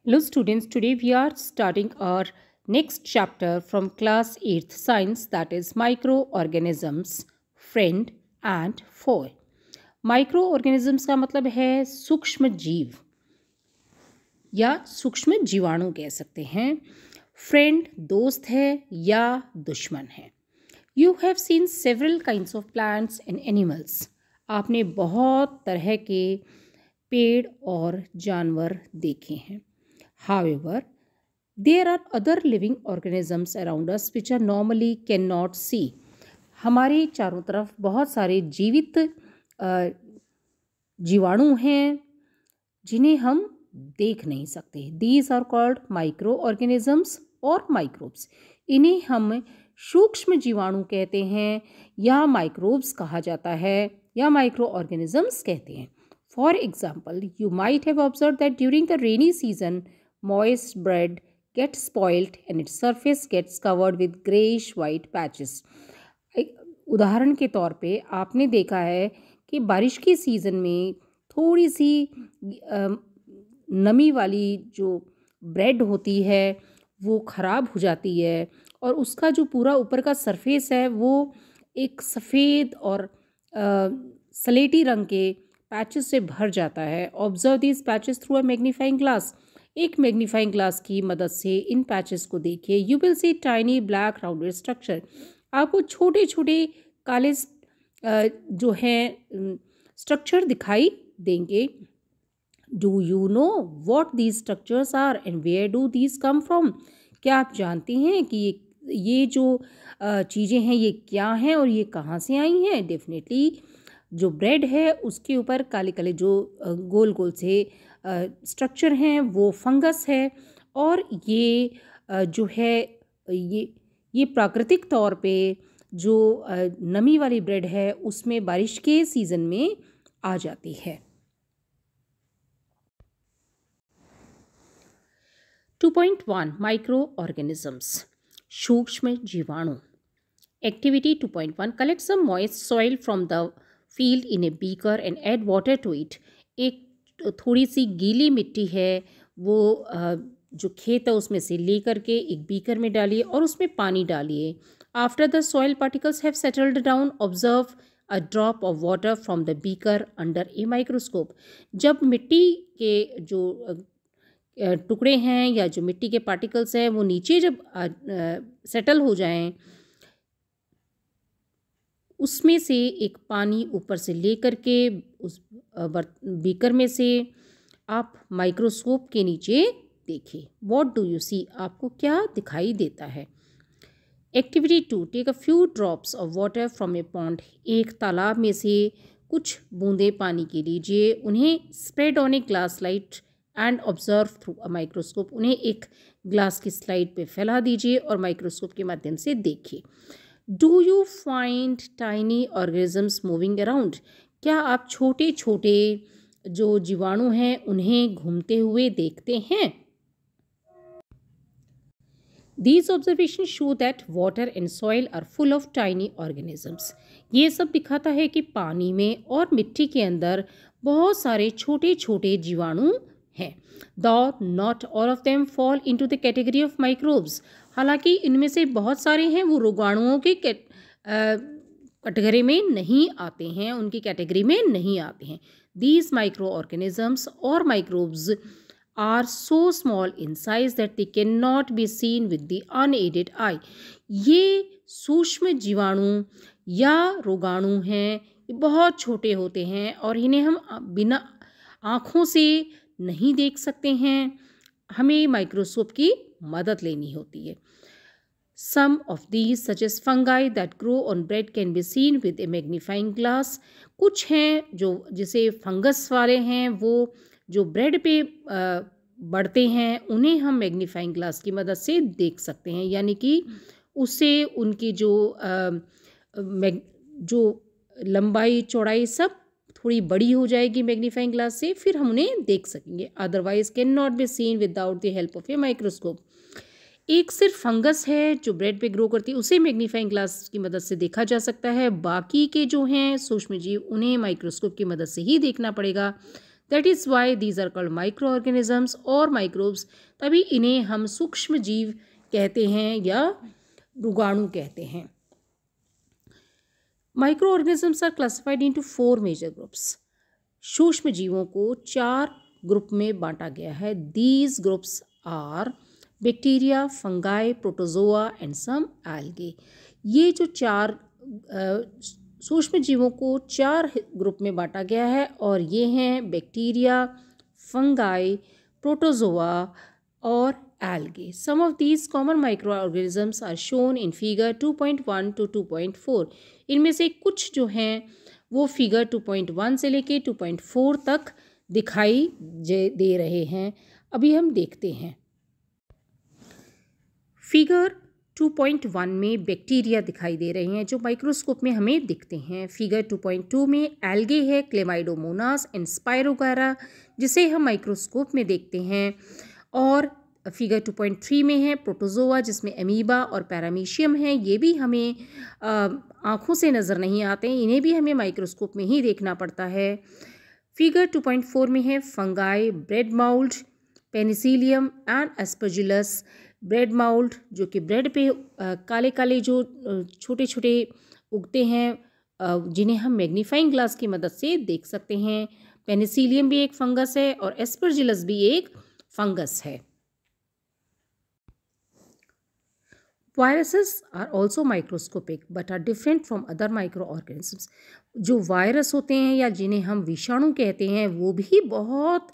Hello students, today we are starting our next chapter from class 8th science, that is microorganisms, friend and foe. Microorganisms का मतलब है सूक्ष्म जीव या सूक्ष्म जीवाणु कह सकते हैं. फ्रेंड दोस्त है या दुश्मन है. You have seen several kinds of plants and animals. आपने बहुत तरह के पेड़ और जानवर देखे हैं. However, there are other living organisms around us which are normally cannot see. हमारे चारों तरफ बहुत सारे जीवित जीवाणु हैं जिन्हें हम देख नहीं सकते. These are called microorganisms और microbes. इन्हें हम सूक्ष्म जीवाणु कहते हैं या माइक्रोब्स कहा जाता है या माइक्रोऑर्गेनिजम्स कहते हैं. For example, you might have observed that during the rainy season, moist bread gets spoiled and its surface gets covered with grayish white patches. उदाहरण के तौर पे आपने देखा है कि बारिश के सीज़न में थोड़ी सी नमी वाली जो ब्रेड होती है वो ख़राब हो जाती है और उसका जो पूरा ऊपर का सरफेस है वो एक सफ़ेद और स्लेटी रंग के पैचेस से भर जाता है. Observe this patches through a magnifying glass. एक मैग्नीफाइंग ग्लास की मदद से इन पैचेस को देखिए. You will see tiny black rounded structure. आपको छोटे छोटे काले जो हैं स्ट्रक्चर दिखाई देंगे. Do you know what these structures are and where do these come from. क्या आप जानते हैं कि ये जो चीज़ें हैं ये क्या हैं और ये कहाँ से आई हैं. डेफिनेटली जो ब्रेड है उसके ऊपर काले काले जो गोल गोल से स्ट्रक्चर हैं वो फंगस है और ये जो है ये प्राकृतिक तौर पे जो नमी वाली ब्रेड है उसमें बारिश के सीज़न में आ जाती है. 2.1 माइक्रो ऑर्गेनिजम्स सूक्ष्म जीवाणु. Activity 2.1 collect some moist soil from the field in a beaker and add water to it. एक थोड़ी सी गीली मिट्टी है वो जो खेत है उसमें से लेकर के एक बीकर में डालिए और उसमें पानी डालिए. After the soil particles have settled down observe a drop of water from the beaker under a microscope. जब मिट्टी के जो टुकड़े हैं या जो मिट्टी के पार्टिकल्स हैं वो नीचे जब सेटल हो जाएं उसमें से एक पानी ऊपर से लेकर के उस बीकर में से आप माइक्रोस्कोप के नीचे देखिए. What do you see. आपको क्या दिखाई देता है. Activity 2 take a few drops of water from a pond. एक तालाब में से कुछ बूंदे पानी के लीजिए. उन्हें spread on a glass slide and observe through a microscope. उन्हें एक ग्लास की स्लाइड पे फैला दीजिए और माइक्रोस्कोप के माध्यम से देखिए. Do you find tiny organisms moving around. क्या आप छोटे छोटे जो जीवाणु हैं उन्हें घूमते हुए देखते हैं. These observations show that water and soil are full of tiny organisms. ये सब दिखाता है कि पानी में और मिट्टी के अंदर बहुत सारे छोटे छोटे जीवाणु हैं. Though not all of them fall into the category of microbes. हालांकि इनमें से बहुत सारे हैं वो रोगाणुओं की कैटेगरी में नहीं आते हैं, उनकी कैटेगरी में नहीं आते हैं. These microorganisms और microbes are so small in size that they cannot be seen with the unaided eye. ये सूक्ष्म जीवाणु या रोगाणु हैं. ये बहुत छोटे होते हैं और इन्हें हम बिना आँखों से नहीं देख सकते हैं. हमें माइक्रोस्कोप की मदद लेनी होती है. Some of these such as fungi that grow on bread can be seen with a magnifying glass. कुछ हैं जो जैसे फंगस वाले हैं वो जो ब्रेड पे बढ़ते हैं उन्हें हम मैग्नीफाइंग ग्लास की मदद से देख सकते हैं. यानी कि उससे उनकी जो लंबाई चौड़ाई सब थोड़ी बड़ी हो जाएगी मैग्नीफाइंग ग्लास से, फिर हम उन्हें देख सकेंगे. Otherwise can not be seen without the help of a microscope. एक सिर्फ फंगस है जो ब्रेड पे ग्रो करती है उसे मैग्नीफाइंग ग्लास की मदद से देखा जा सकता है. बाकी के जो हैं सूक्ष्म जीव उन्हें माइक्रोस्कोप की मदद से ही देखना पड़ेगा. That is why these are called micro organisms और माइक्रोब्स, तभी इन्हें हम सूक्ष्म जीव कहते हैं या रोगाणु कहते हैं। Micro organisms are classified into 4 major groups. सूक्ष्म जीवों को 4 ग्रुप में बांटा गया है। These groups are bacteria, fungi, protozoa and some algae. ये जो 4 सूक्ष्म जीवों को 4 ग्रुप में बांटा गया है और ये हैं बैक्टीरिया, फंगाई, प्रोटोजोआ और algae. Some of these common micro organisms are shown in figure 2.1 to 2.4। इनमें से कुछ जो हैं वो फिगर 2.1 से लेके 2.4 तक दिखाई दे रहे हैं। अभी हम देखते हैं। फिगर 2.1 में बैक्टीरिया दिखाई दे रहे हैं जो माइक्रोस्कोप में हमें दिखते हैं। फिगर 2.2 में एल्गे है, क्लेमाइडोमोनास एंड स्पाइरोगारा, जिसे हम माइक्रोस्कोप में देखते हैं। और फिगर 2.3 में है प्रोटोजोआ, जिसमें अमीबा और पैरामीशियम है। ये भी हमें आँखों से नज़र नहीं आते, इन्हें भी हमें माइक्रोस्कोप में ही देखना पड़ता है। फिगर 2.4 में है fungi, bread mould, Penicillium and Aspergillus. Bread mould जो कि ब्रेड पे काले काले जो छोटे छोटे उगते हैं, जिन्हें हम मैग्नीफाइंग ग्लास की मदद से देख सकते हैं। पेनिसिलियम भी एक फंगस है और एस्परजिलस भी एक फंगस है। Viruses are also microscopic but are different from other micro organisms. जो वायरस होते हैं या जिन्हें हम विषाणु कहते हैं वो भी बहुत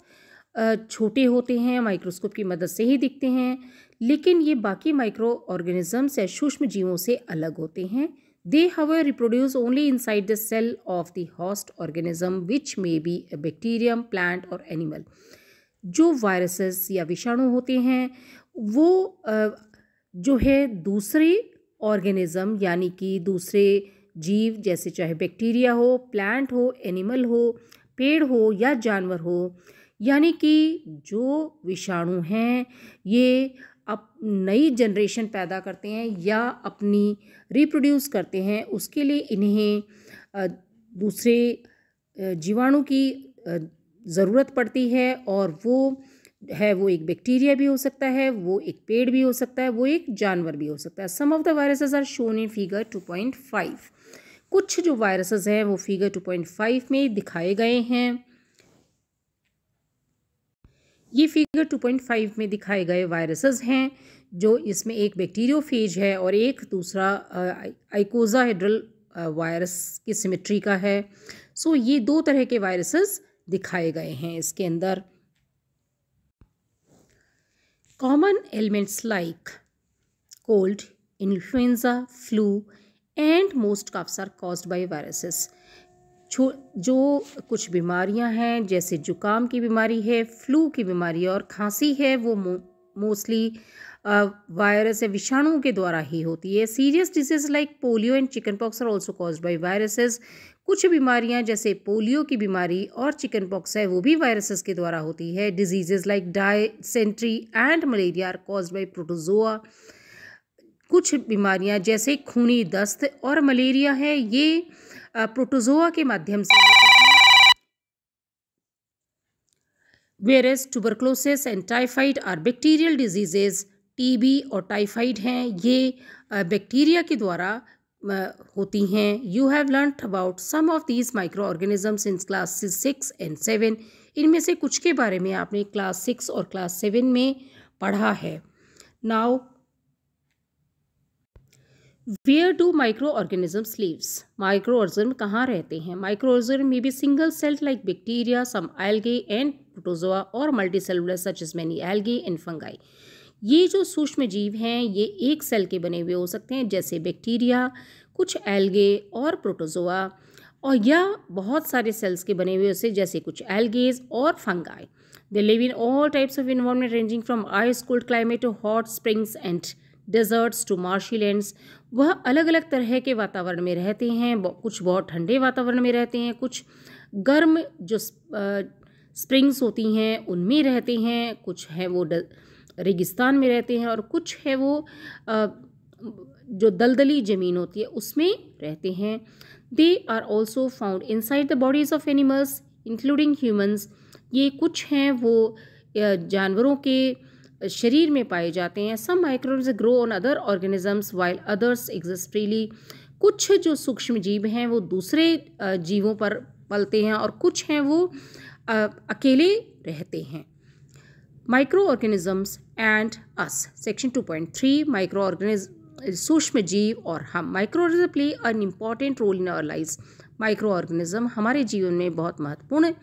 छोटे होते हैं, माइक्रोस्कोप की मदद से ही दिखते हैं, लेकिन ये बाकी माइक्रो ऑर्गेनिजम्स या सूक्ष्म जीवों से अलग होते हैं। They however reproduce only inside the cell of the host organism which may be a bacterium, plant और एनिमल। जो वायरसेस या विषाणु होते हैं वो जो है दूसरे ऑर्गेनिज्म यानी कि दूसरे जीव, जैसे चाहे बैक्टीरिया हो, प्लांट हो, एनिमल हो, पेड़ हो या जानवर हो, यानी कि जो विषाणु हैं ये अब नई जनरेशन पैदा करते हैं या अपनी रिप्रोड्यूस करते हैं, उसके लिए इन्हें दूसरे जीवाणु की ज़रूरत पड़ती है। और वो एक बैक्टीरिया भी हो सकता है, वो एक पेड़ भी हो सकता है, वो एक जानवर भी हो सकता है। Some of the viruses are shown in figure 2.5। कुछ जो वायरसेस हैं वो फिगर 2.5 में दिखाए गए हैं। ये फिगर 2.5 में दिखाए गए वायरसेस हैं, जो इसमें एक बैक्टीरियोफेज है और एक दूसरा आइकोसाहेड्रल वायरस की सिमेट्री का है। सो ये 2 तरह के वायरसेस दिखाए गए हैं इसके अंदर। Common elements like cold, influenza, flu and most coughs are caused by viruses. जो कुछ बीमारियां हैं जैसे जुकाम की बीमारी है, फ्लू की बीमारी और खांसी है, वो मोस्टली वायरस या विषाणुओं के द्वारा ही होती है। Serious disease like polio and chicken pox are also caused by viruses. कुछ बीमारियां जैसे पोलियो की बीमारी और चिकन पॉक्स है वो भी वायरसेस के द्वारा होती है। Diseases like dysentery and malaria are caused by protozoa. कुछ बीमारियां जैसे खूनी दस्त और मलेरिया है ये प्रोटोजोआ के माध्यम से। Whereas tuberculosis and typhoid are bacterial diseases. TB और टाइफाइड हैं ये बैक्टीरिया के द्वारा होती हैं। You have learned about some of these micro organisms in class 6 and 7। इनमें से कुछ के बारे में आपने क्लास 6 और क्लास 7 में पढ़ा है। Now where do microorganisms lives. Microorganism कहाँ रहते हैं? Microorganism may be single celled like bacteria, some algae and protozoa और multicellular such as many algae and fungi. ये जो सूक्ष्म जीव हैं ये एक सेल के बने हुए हो सकते हैं जैसे बैक्टीरिया, कुछ एल्गे और प्रोटोजोआ, और या बहुत सारे सेल्स के बने हुए से जैसे कुछ एल्गेज और fungi. They live in all types of environment ranging from ice cold climate to hot springs and deserts to marshy lands. वह अलग अलग तरह के वातावरण में रहते हैं, कुछ बहुत ठंडे वातावरण में रहते हैं, कुछ गर्म जो स्प्रिंग्स होती हैं उनमें रहते हैं, कुछ है वो रेगिस्तान में रहते हैं और कुछ है वो जो दलदली ज़मीन होती है उसमें रहते हैं। They are also found inside the bodies of animals including humans. ये कुछ हैं वो जानवरों के शरीर में पाए जाते हैं। Some microbes grow on other organisms while others exist freely. कुछ जो सूक्ष्म जीव हैं वो दूसरे जीवों पर पलते हैं और कुछ हैं वो अकेले रहते हैं। Micro organisms and us, section 2.3, microorganism, सूक्ष्म जीव और हम। Microorganism play an important role in our lives. Microorganism हमारे जीवन में बहुत महत्वपूर्ण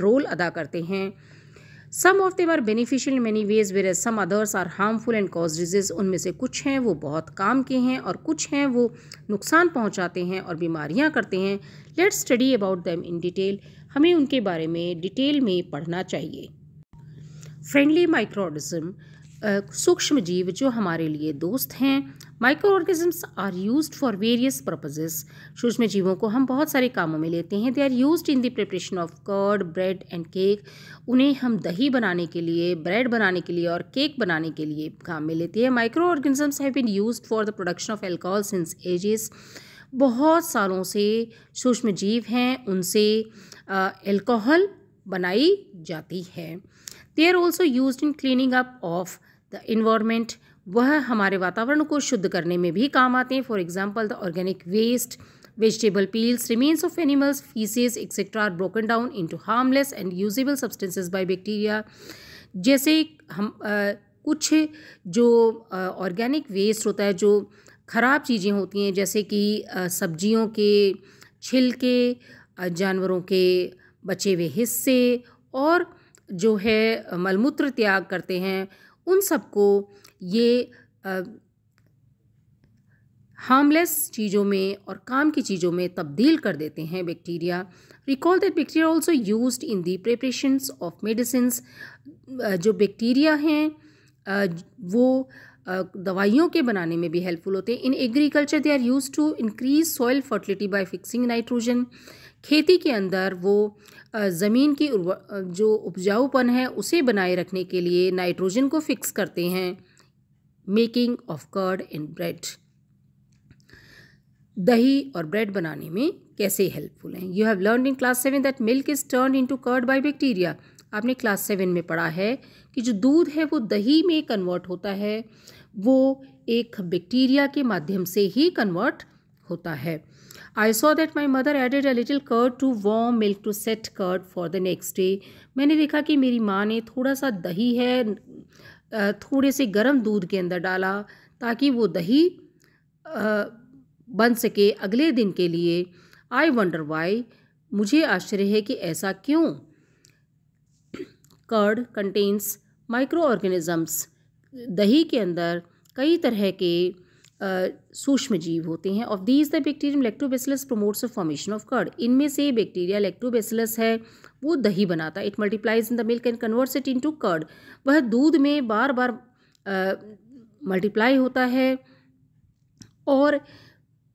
रोल अदा करते हैं। Some of them are beneficial in many ways where some others are harmful and cause disease. उनमें से कुछ हैं वो बहुत काम के हैं और कुछ हैं वो नुकसान पहुंचाते हैं और बीमारियां करते हैं। Let's study about them in detail. हमें उनके बारे में डिटेल में पढ़ना चाहिए। फ्रेंडली माइक्रो ऑर्गेनिज्म, सूक्ष्म जीव जो हमारे लिए दोस्त हैं। Micro organisms are used for various purposes. सूक्ष्म जीवों को हम बहुत सारे कामों में लेते हैं। They are used in the preparation of curd, bread and cake. उन्हें हम दही बनाने के लिए, ब्रेड बनाने के लिए और केक बनाने के लिए काम में लेते हैं। Micro organisms have been used for the production of alcohol since ages. बहुत सालों से सूक्ष्म जीव हैं, उनसे एल्कोहल बनाई जाती है। They are also used in cleaning up of the environment. वह हमारे वातावरण को शुद्ध करने में भी काम आते हैं। For example the organic waste, vegetable peels, remains of animals, feces, etc. are broken down into harmless and usable substances by bacteria. जैसे हम कुछ जो ऑर्गेनिक वेस्ट होता है, जो ख़राब चीज़ें होती हैं, जैसे कि सब्जियों के छिलके, जानवरों के बचे हुए हिस्से और जो है मलमूत्र त्याग करते हैं, उन सबको ये हार्मलेस चीज़ों में और काम की चीज़ों में तब्दील कर देते हैं bacteria. Recall that bacteria also used in the preparations of medicines. जो बैक्टीरिया हैं वो दवाइयों के बनाने में भी हेल्पफुल होते हैं। In agriculture they are used to increase soil fertility by fixing nitrogen. खेती के अंदर वो ज़मीन की जो उपजाऊपन है उसे बनाए रखने के लिए नाइट्रोजन को फिक्स करते हैं। Making of curd and bread, दही और ब्रेड बनाने में कैसे हेल्पफुल हैं। You have learn in class 7 that milk is turn into curd by bacteria. आपने क्लास 7 में पढ़ा है कि जो दूध है वो दही में कन्वर्ट होता है, वो एक बैक्टीरिया के माध्यम से ही कन्वर्ट होता है। I saw that my mother added a little curd to warm milk to set curd for the next day. मैंने देखा कि मेरी माँ ने थोड़ा सा दही है थोड़े से गर्म दूध के अंदर डाला ताकि वो दही बन सके अगले दिन के लिए। आई वंडर वाई, मुझे आश्चर्य है कि ऐसा क्यों। कर्ड कंटेन्स माइक्रो ऑर्गेनिजम्स, दही के अंदर कई तरह के सूक्ष्म जीव होते हैं। Of these the bacterium lactobacillus promotes the formation of curd. इनमें से बैक्टीरिया लैक्टोबैसिलस है, वो दही बनाता है। It multiplies in the milk and converts it into curd. वह दूध में बार बार मल्टीप्लाई होता है और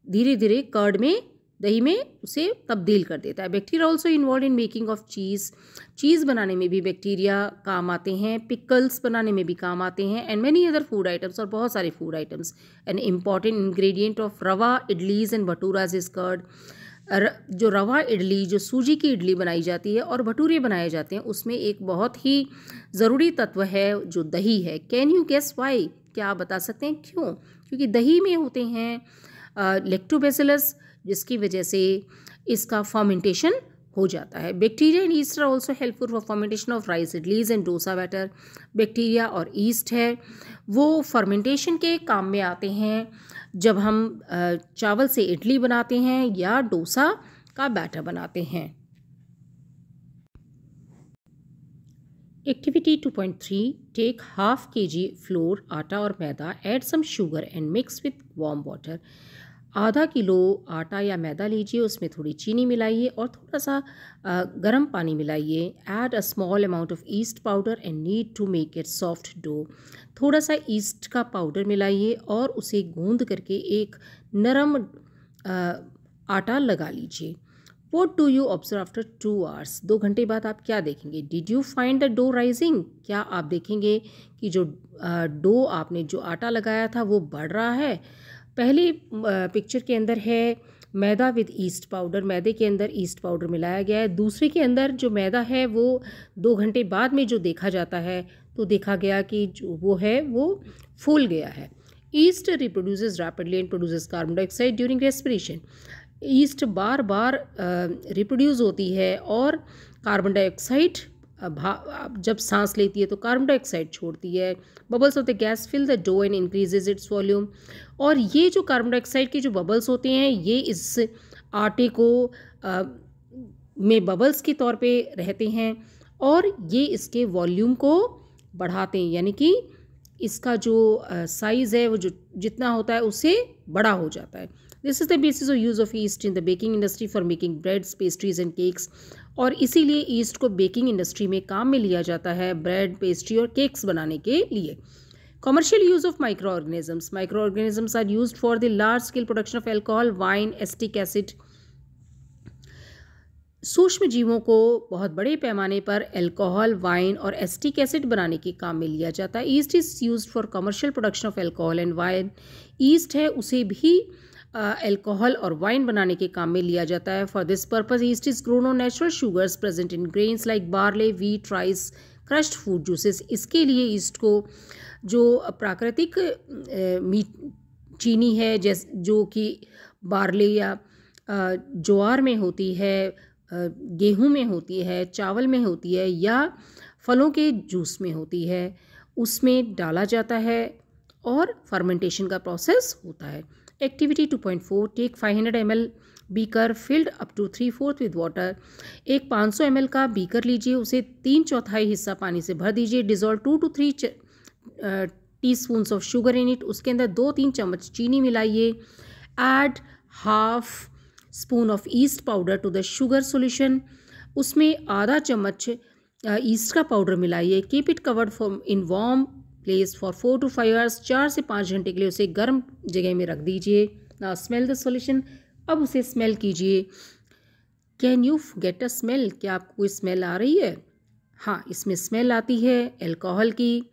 धीरे धीरे कर्ड में, दही में उसे तब्दील कर देता है। Bacteria also involve in making of cheese. Cheese बनाने में भी बैक्टीरिया काम आते हैं। पिकल्स बनाने में भी काम आते हैं। And many other food items, और बहुत सारे food items. An important ingredient of रवा इडलीज एंड भटूराज इज कर्ड। जो रवा इडली, जो सूजी की इडली बनाई जाती है और भटूरे बनाए जाते हैं, उसमें एक बहुत ही ज़रूरी तत्व है जो दही है। Can you guess why? क्या आप बता सकते हैं क्यों? क्योंकि दही में होते हैं लैक्टोबैसिलस, जिसकी वजह से इसका फर्मेंटेशन हो जाता है। Bacteria and yeast are also helpful for fermentation of rice idlis and dosa batter. Bacteria और ईस्ट है वो फर्मेंटेशन के काम में आते हैं जब हम चावल से इडली बनाते हैं या डोसा का बैटर बनाते हैं। Activity 2.3, take half kg flour, आटा और मैदा, add some sugar and mix with warm water. आधा किलो आटा या मैदा लीजिए, उसमें थोड़ी चीनी मिलाइए और थोड़ा सा गर्म पानी मिलाइए। Add a small amount of yeast powder and need to make it soft dough. थोड़ा सा ईस्ट का पाउडर मिलाइए और उसे गूंद करके एक नरम आटा लगा लीजिए। What do you observe after 2 hours? 2 घंटे बाद आप क्या देखेंगे? Did you find the dough rising? क्या आप देखेंगे कि जो डो आपने जो आटा लगाया था वो बढ़ रहा है? पहले पिक्चर के अंदर है मैदा विद ईस्ट पाउडर, मैदे के अंदर ईस्ट पाउडर मिलाया गया है। दूसरे के अंदर जो मैदा है वो 2 घंटे बाद में जो देखा जाता है तो देखा गया कि जो वो है वो फूल गया है। East reproduces rapidly and produces carbon dioxide during respiration. East bar bar reproduce होती है और कार्बन डाइऑक्साइड जब सांस लेती है तो कार्बन डाइऑक्साइड छोड़ती है। Bubbles of the gas fill the dough and increases its volume. और ये जो कार्बन डाइऑक्साइड के जो बबल्स होते हैं ये इस आटे को में बबल्स के तौर पे रहते हैं और ये इसके वॉल्यूम को बढ़ाते हैं, यानी कि इसका जो साइज़ है वो जो जितना होता है उससे बड़ा हो जाता है। This is the basis of use of east in the baking industry for making breads, pastries and cakes. और इसीलिए ईस्ट को बेकिंग इंडस्ट्री में काम में लिया जाता है ब्रेड, पेस्ट्री और केक्स बनाने के लिए। Commercial use of microorganisms. Microorganisms are used for the large scale production of alcohol, wine, acetic acid. सूक्ष्म जीवों को बहुत बड़े पैमाने पर अल्कोहल, वाइन और एसिटिक एसिड बनाने के काम में लिया जाता है। East is used for commercial production of alcohol and wine. East है उसे भी अल्कोहल और वाइन बनाने के काम में लिया जाता है। For this purpose east is grown on natural sugars present in grains like barley, wheat, rice, crushed food juices. इसके लिए ईस्ट को जो प्राकृतिक चीनी है जो कि बार्ले या ज्वार में होती है, गेहूं में होती है, चावल में होती है या फलों के जूस में होती है, उसमें डाला जाता है और फर्मेंटेशन का प्रोसेस होता है। Activity 2.4 take 500 ml beaker filled up to 3/4 with water. एक 500 ml का बीकर लीजिए, उसे 3/4 हिस्सा पानी से भर दीजिए। Dissolve 2 to 3 teaspoons of sugar in it. उसके अंदर 2-3 चम्मच चीनी मिलाइए। Add half spoon of yeast powder to the sugar solution. उसमें आधा चम्मच ईस्ट का पाउडर मिलाइए। Keep it covered for in warm place for 4 to 5 hours। 4 से 5 घंटे के लिए उसे गर्म जगह में रख दीजिए। Now smell the solution. अब उसे स्मेल कीजिए। Can you get a smell? क्या आपको कोई स्मेल आ रही है? हाँ, इसमें स्मेल आती है अल्कोहल की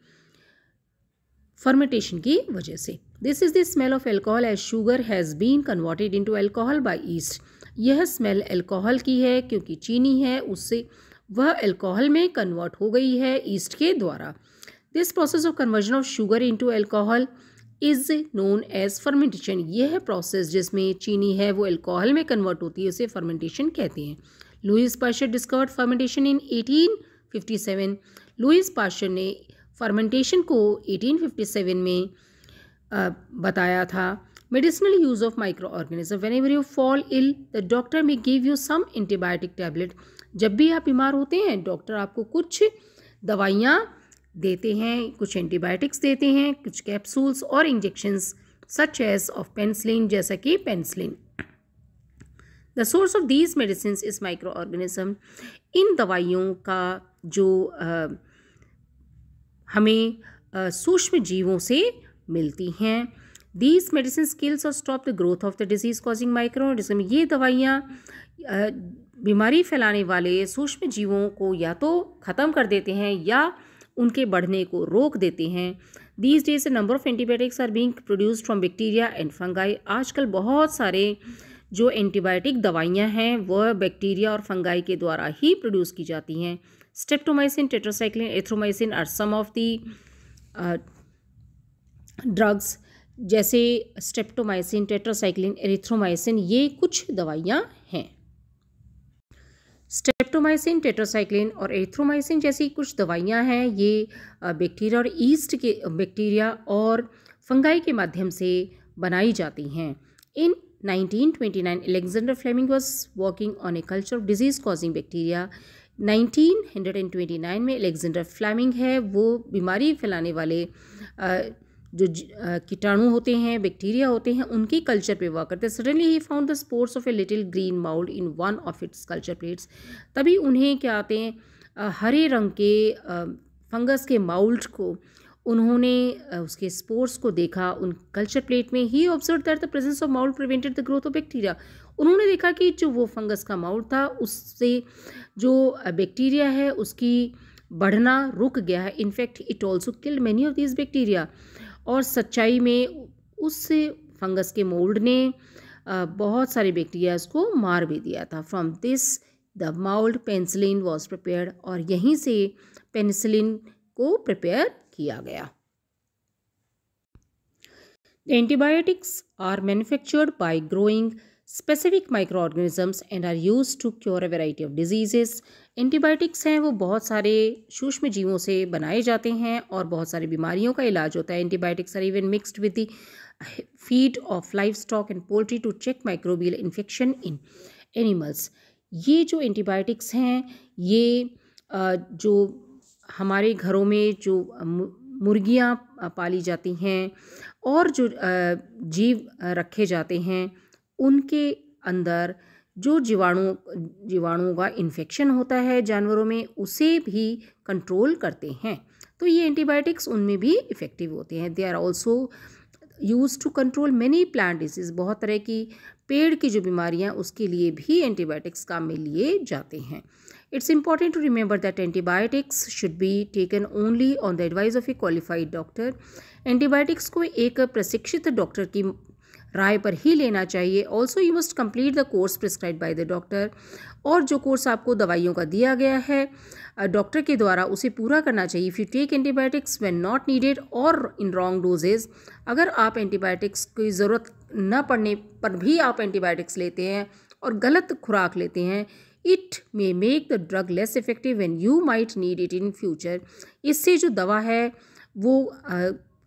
फर्मेंटेशन की वजह से। This is the smell of alcohol as sugar has been converted into alcohol by yeast. यह स्मेल अल्कोहल की है क्योंकि चीनी है उससे वह अल्कोहल में कन्वर्ट हो गई है ईस्ट के द्वारा। This process of conversion of sugar into alcohol is known as fermentation. यह प्रोसेस जिसमें चीनी है वो अल्कोहल में कन्वर्ट होती है उसे फर्मेंटेशन कहते हैं। Louis Pasteur discovered fermentation in 1857। Louis Pasteur ने फर्मेंटेशन को 1857 में बताया था। Medicinal use of micro organism. Whenever you fall ill the doctor may give you some antibiotic tablet. जब भी आप बीमार होते हैं डॉक्टर आपको कुछ दवाइयाँ देते हैं, कुछ एंटीबायोटिक्स देते हैं, कुछ कैप्सूल्स और injections such as of penicillin, जैसा कि penicillin. The source of these medicine is microorganism. इन दवाइयों का जो हमें सूक्ष्म जीवों से मिलती हैं। दीज मेडिसिन किल्स और stop the growth of the disease causing microorganism. ये दवाइयाँ बीमारी फैलाने वाले सूक्ष्म जीवों को या तो ख़त्म कर देते हैं या उनके बढ़ने को रोक देते हैं। These days number of antibiotics are being produced from bacteria and fungi. आजकल बहुत सारे जो एंटीबायोटिक दवाइयाँ हैं वह बैक्टीरिया और फंगाई के द्वारा ही प्रोड्यूस की जाती हैं। Streptomycin, tetracycline, erythromycin are some of the drugs. जैसे स्ट्रेप्टोमाइसिन, टेट्रासाइक्लिन, एरिथ्रोमाइसिन ये कुछ दवाइयाँ हैं। स्ट्रेप्टोमाइसिन, टेट्रासाइक्लिन और एरिथ्रोमाइसिन जैसी कुछ दवाइयाँ हैं। ये बैक्टीरिया और फंगाई के माध्यम से बनाई जाती हैं। In 1929 Alexander Fleming was working on a culture of disease causing bacteria. 1929 में अलेक्जेंडर फ्लेमिंग है वो बीमारी फैलाने वाले जो कीटाणु होते हैं, बैक्टीरिया होते हैं, उनकी कल्चर पे वर्क करते हैं। Suddenly he found the spores of a little green mould in one of its culture plates. तभी उन्हें क्या आते हैं हरे रंग के फंगस के माउल्ड को उन्होंने उसके स्पोर्स को देखा उन कल्चर प्लेट में। He observe that the presence of mould prevented the growth of bacteria. उन्होंने देखा कि जो वो फंगस का माउल्ड था उससे जो बैक्टीरिया है उसकी बढ़ना रुक गया है। In fact it also killed many of this bacteria. और सच्चाई में उस फंगस के मोल्ड ने बहुत सारे बैक्टीरियाज को मार भी दिया था। From this the mould penicillin was prepared, और यहीं से पेनिसिलिन को प्रिपेयर किया गया। The antibiotics are manufactured by growing specific microorganisms and are used to cure a variety of diseases. Antibiotics हैं वो बहुत सारे सूक्ष्म जीवों से बनाए जाते हैं और बहुत सारी बीमारियों का इलाज होता है। Antibiotics are even mixed with the feed of livestock and poultry to check microbial infection in animals. ये जो एंटीबायोटिक्स हैं ये जो हमारे घरों में जो मुर्गियाँ पाली जाती हैं और जो जीव रखे जाते हैं उनके अंदर जो जीवाणुओं का इन्फेक्शन होता है जानवरों में, उसे भी कंट्रोल करते हैं। तो ये एंटीबायोटिक्स उनमें भी इफ़ेक्टिव होते हैं। They are also use to control many plant disease. बहुत तरह की पेड़ की जो बीमारियां उसके लिए भी एंटीबायोटिक्स काम में लिए जाते हैं। It's important to remember that antibiotics should be taken only on the advice of a qualified doctor. Antibiotics को एक प्रशिक्षित डॉक्टर की राय पर ही लेना चाहिए। Also you must complete the course prescribe by the doctor, और जो कोर्स आपको दवाइयों का दिया गया है डॉक्टर के द्वारा उसे पूरा करना चाहिए। If you take antibiotics when not needed or in wrong doses, अगर आप एंटीबायोटिक्स की ज़रूरत न पड़ने पर भी आप एंटीबायोटिक्स लेते हैं और गलत खुराक लेते हैं, it may make the drug less effective when you might need it in future. इससे जो दवा है वो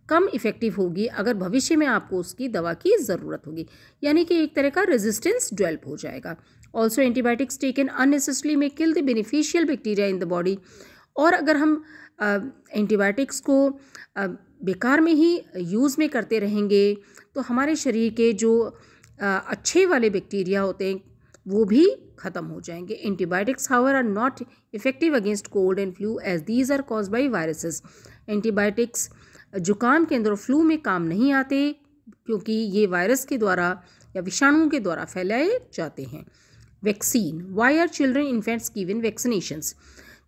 कम इफ़ेक्टिव होगी अगर भविष्य में आपको उसकी दवा की ज़रूरत होगी, यानी कि एक तरह का रेजिस्टेंस डेवलप हो जाएगा। ऑल्सो एंटीबायोटिक्स टेकन अननेसेसरली में kill the beneficial bacteria in the body. और अगर हम एंटीबायोटिक्स को बेकार में ही यूज़ में करते रहेंगे तो हमारे शरीर के जो अच्छे वाले बैक्टीरिया होते हैं वो भी ख़त्म हो जाएंगे। Antibiotics however are not effective against cold and flu as these are caused by viruses. Antibiotics जुकाम के अंदर फ्लू में काम नहीं आते क्योंकि ये वायरस के द्वारा या विषाणुओं के द्वारा फैलाए जाते हैं। Vaccine, why are children infants given vaccinations.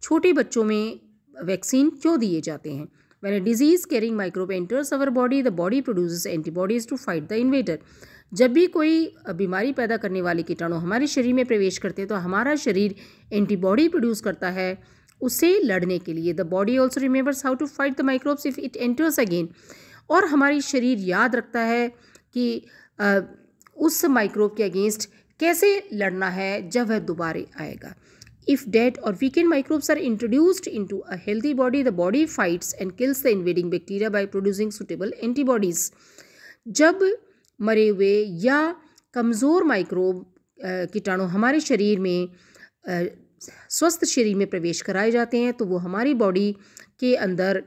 छोटे बच्चों में वैक्सीन क्यों दिए जाते हैं? When a disease carrying microbe enters our body, the body produces antibodies to fight the invader. जब भी कोई बीमारी पैदा करने वाले कीटाणु हमारे शरीर में प्रवेश करते हैं तो हमारा शरीर एंटीबॉडी प्रोड्यूस करता है उससे लड़ने के लिए। The body also remembers how to fight the microbes if it enters again. और हमारी शरीर याद रखता है कि उस माइक्रोब के अगेंस्ट कैसे लड़ना है जब वह दोबारा आएगा। If dead or weakened microbes are introduced into a healthy body, the body fights and kills the invading bacteria by producing suitable antibodies. जब मरे हुए या कमज़ोर माइक्रोब कीटाणु हमारे शरीर में स्वस्थ शरीर में प्रवेश कराए जाते हैं तो वो हमारी बॉडी के अंदर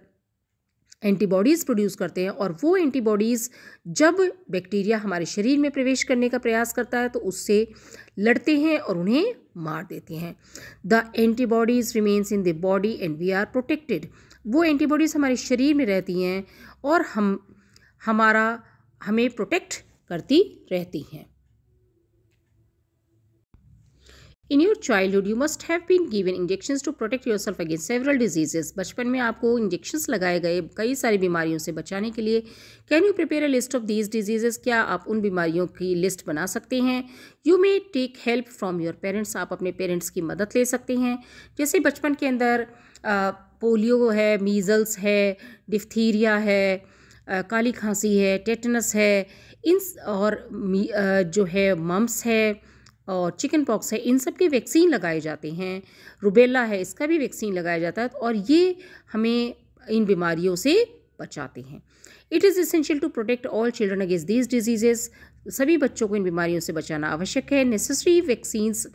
एंटीबॉडीज़ प्रोड्यूस करते हैं, और वो एंटीबॉडीज़ जब बैक्टीरिया हमारे शरीर में प्रवेश करने का प्रयास करता है तो उससे लड़ते हैं और उन्हें मार देते हैं। The antibodies remains in the body and we are protected. वो एंटीबॉडीज़ हमारे शरीर में रहती हैं और हमें प्रोटेक्ट करती रहती हैं। In your childhood, you must have been given injections to protect yourself against several diseases. बचपन में आपको इंजेक्शंस लगाए गए कई सारी बीमारियों से बचाने के लिए। Can you prepare a list of these diseases? क्या आप उन बीमारियों की लिस्ट बना सकते हैं? You may take help from your parents. आप अपने पेरेंट्स की मदद ले सकते हैं। जैसे बचपन के अंदर पोलियो है, मीज़ल्स है, डिफ्थीरिया है, काली खांसी है, टेटनस है, और जो है मम्स है और चिकन पॉक्स है, इन सब के वैक्सीन लगाए जाते हैं। रुबेला है, इसका भी वैक्सीन लगाया जाता है और ये हमें इन बीमारियों से बचाते हैं। It is essential to protect all children against these diseases. सभी बच्चों को इन बीमारियों से बचाना आवश्यक है। Necessary vaccines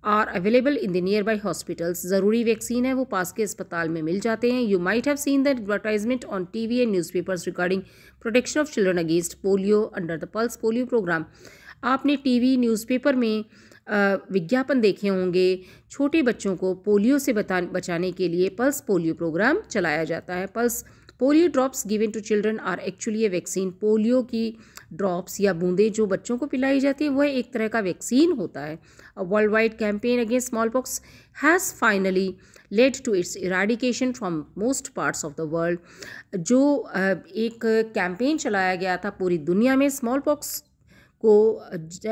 are available in the nearby hospitals. ज़रूरी वैक्सीन है वो पास के अस्पताल में मिल जाते हैं। You might have seen the advertisement on TV and newspapers regarding protection of children against polio under the pulse polio programme. आपने टीवी न्यूज़पेपर में विज्ञापन देखे होंगे। छोटे बच्चों को पोलियो से बचाने के लिए पल्स पोलियो प्रोग्राम चलाया जाता है। Pulse polio drops given to children are actually a vaccine. Polio की ड्रॉप्स या बूंदें जो बच्चों को पिलाई जाती है वह एक तरह का वैक्सीन होता है। A worldwide campaign against smallpox has finally led to its eradication from most parts of the world. जो एक कैंपेन चलाया गया था पूरी दुनिया में स्मॉल पॉक्स को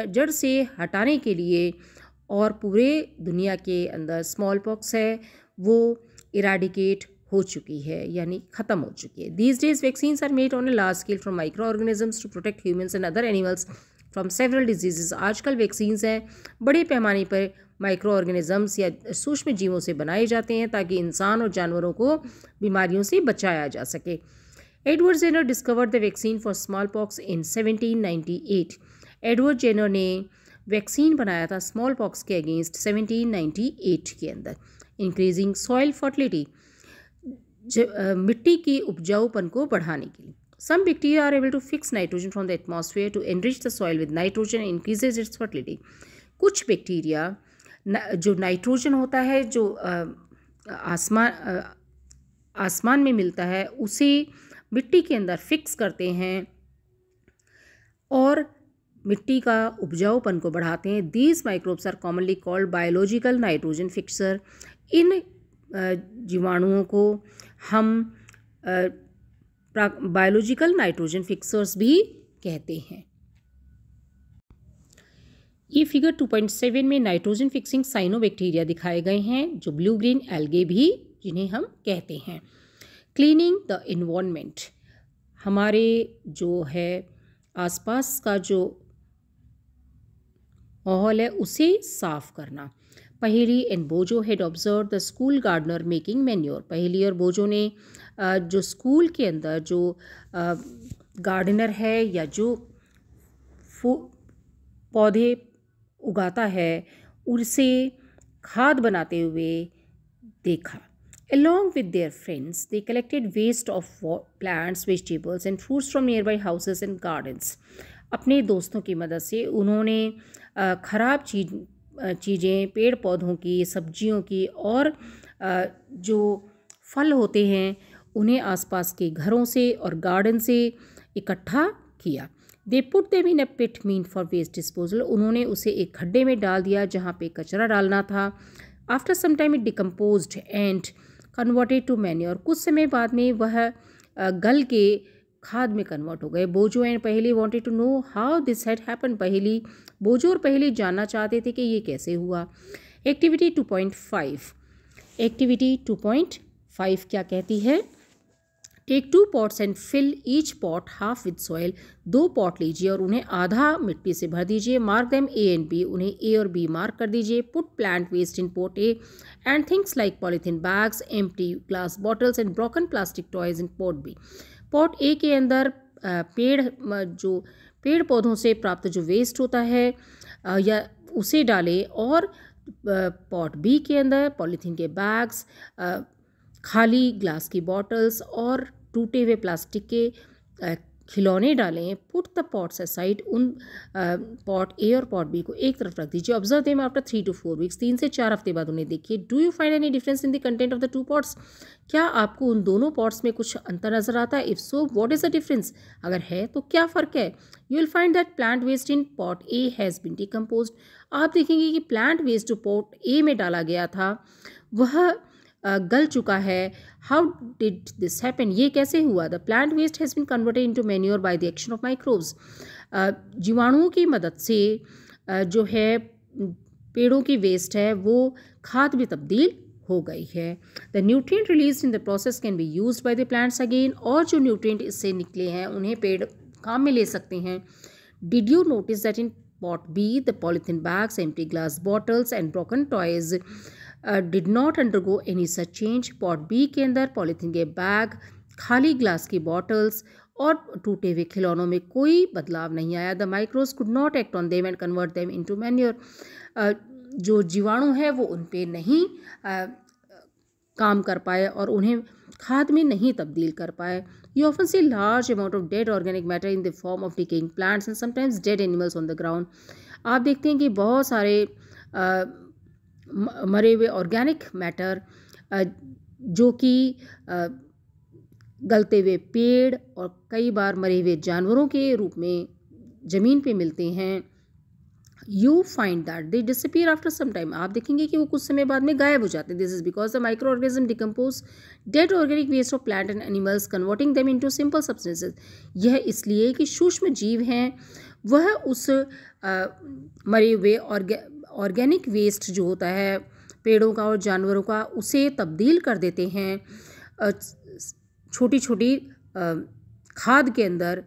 जड़ से हटाने के लिए, और पूरे दुनिया के अंदर स्मॉल पॉक्स है वो इराडिकेट हो चुकी है, यानी ख़त्म हो चुकी है। These days vaccines are made on a large scale from micro organisms to protect humans and other animals from several diseases. आजकल वैक्सीन्स हैं बड़े पैमाने पर माइक्रो ऑर्गेनिजम्स या सूक्ष्म जीवों से बनाए जाते हैं ताकि इंसान और जानवरों को बीमारियों से बचाया जा सके। Edward Jenner discovered the vaccine for smallpox in 1798। Edward Jenner ने वैक्सीन बनाया था स्मॉल पॉक्स के अगेंस्ट 1798 के अंदर। इंक्रीजिंग सॉइल फर्टिलिटी, मिट्टी की उपजाऊपन को बढ़ाने के लिए। Some bacteria are able to fix nitrogen from the atmosphere to enrich the soil with nitrogen and increases its fertility. कुछ बैक्टीरिया जो नाइट्रोजन होता है जो आसमान में मिलता है उसे मिट्टी के अंदर फिक्स करते हैं और मिट्टी का उपजाऊपन को बढ़ाते हैं। These microbes are commonly called biological nitrogen fixer. इन जीवाणुओं को हम बायोलॉजिकल नाइट्रोजन फिक्सर्स भी कहते हैं। ये फिगर 2.7 में नाइट्रोजन फिक्सिंग साइनोबैक्टीरिया दिखाए गए हैं जो ब्लू ग्रीन एल्गे भी जिन्हें हम कहते हैं। क्लीनिंग द इन्वायरमेंट, हमारे जो है आसपास का जो माहौल है उसे साफ करना। Paheli and Boojho had observe the school gardener making manure. Paheli और बोजो ने जो स्कूल के अंदर जो गार्डनर है या जो पौधे उगाता है उसे खाद बनाते हुए देखा। Along with their friends, they collected waste of plants, vegetables and fruits from nearby houses and gardens. अपने दोस्तों की मदद से उन्होंने ख़राब चीज़ें पेड़ पौधों की, सब्जियों की और जो फल होते हैं उन्हें आसपास के घरों से और गार्डन से इकट्ठा किया। They put them in a pit meant for waste disposal. उन्होंने उसे एक खड्डे में डाल दिया जहाँ पे कचरा डालना था। After some time it decomposed and converted to manure. कुछ समय बाद में वह गल के खाद में कन्वर्ट हो गए। बोजो एंड पहेली wanted to know how this had happened. बोजो और पहेली जानना चाहते थे कि ये कैसे हुआ। एक्टिविटी 2.5 एक्टिविटी 2.5 क्या कहती है? Take 2 pots and fill each pot half with soil. 2 pot लीजिए और उन्हें आधा मिट्टी से भर दीजिए। Mark them A and B, उन्हें ए और बी मार्क कर दीजिए। Put plant waste in pot A and things like polythene bags, empty glass bottles and broken plastic toys in pot B. Pot A के अंदर पेड़ पौधों से प्राप्त जो वेस्ट होता है या उसे डालें, और पॉट बी के अंदर पॉलीथीन के बैग्स, खाली ग्लास की बॉटल्स और टूटे हुए प्लास्टिक के खिलौने डालें। पुट द पॉट्स असाइड, उन पॉट ए और पॉट बी को एक तरफ रख दीजिए। Observe them after 3 to 4 weeks, 3 से 4 हफ्ते बाद उन्हें देखिए। Do you find any difference in the content of the 2 pots? क्या आपको उन दोनों पॉट्स में कुछ अंतर नजर आता है? If so what is the difference? अगर है तो क्या फ़र्क है? You will find that plant waste in pot A has been decomposed. आप देखेंगे कि प्लांट वेस्ट जो पॉट ए में डाला गया था वह गल चुका है। How did this happen? ये कैसे हुआ? The plant waste has been converted into manure by the action of microbes. जीवाणुओं की मदद से जो है पेड़ों की वेस्ट है वो खाद में तब्दील हो गई है। The nutrient release in the process can be used by the plants again, और जो न्यूट्रिएंट इससे निकले हैं उन्हें पेड़ काम में ले सकते हैं। Did you notice that in pot B the polythene bags, empty glass bottles and broken toys did not undergo any such change? Pot B के अंदर पॉलीथीन के बैग, खाली ग्लास की बॉटल्स और टूटे हुए खिलौनों में कोई बदलाव नहीं आया। The microbes could not act on them and convert them into manure. जो जीवाणु है वो उन पे नहीं काम कर पाए और उन्हें खाद में नहीं तब्दील कर पाए। You often see large amount of dead organic matter in the form of decaying plants and sometimes dead animals on the ground. आप देखते हैं कि बहुत सारे मरे हुए ऑर्गेनिक मैटर जो कि गलते हुए पेड़ और कई बार मरे हुए जानवरों के रूप में ज़मीन पे मिलते हैं। You find that they disappear after some time. आप देखेंगे कि वो कुछ समय बाद में गायब हो जाते हैं। This is because the micro organism decompose dead organic waste of plant and animals converting them into simple substances. यह इसलिए कि सूक्ष्म जीव हैं वह उस मरे हुए ऑर्गेनिक वेस्ट जो होता है पेड़ों का और जानवरों का, उसे तब्दील कर देते हैं छोटी छोटी खाद के अंदर।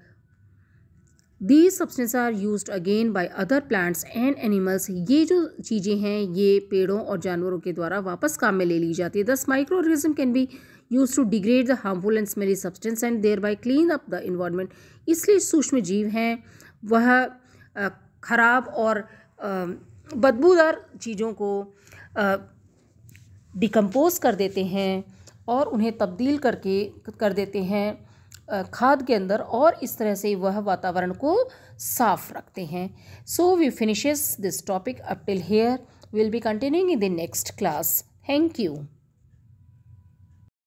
These substances are used again by other plants and animals। ये जो चीज़ें हैं ये पेड़ों और जानवरों के द्वारा वापस काम में ले ली जाती है। Thus microorganism can be used to degrade the harmful and smelly substance and thereby clean up the environment। इसलिए सूक्ष्म जीव हैं वह खराब और बदबूदार चीज़ों को डिकम्पोज कर देते हैं और उन्हें तब्दील कर देते हैं खाद के अंदर, और इस तरह से वह वातावरण को साफ रखते हैं। So we finishes this topic up till here, will be continuing in the next class. Thank you.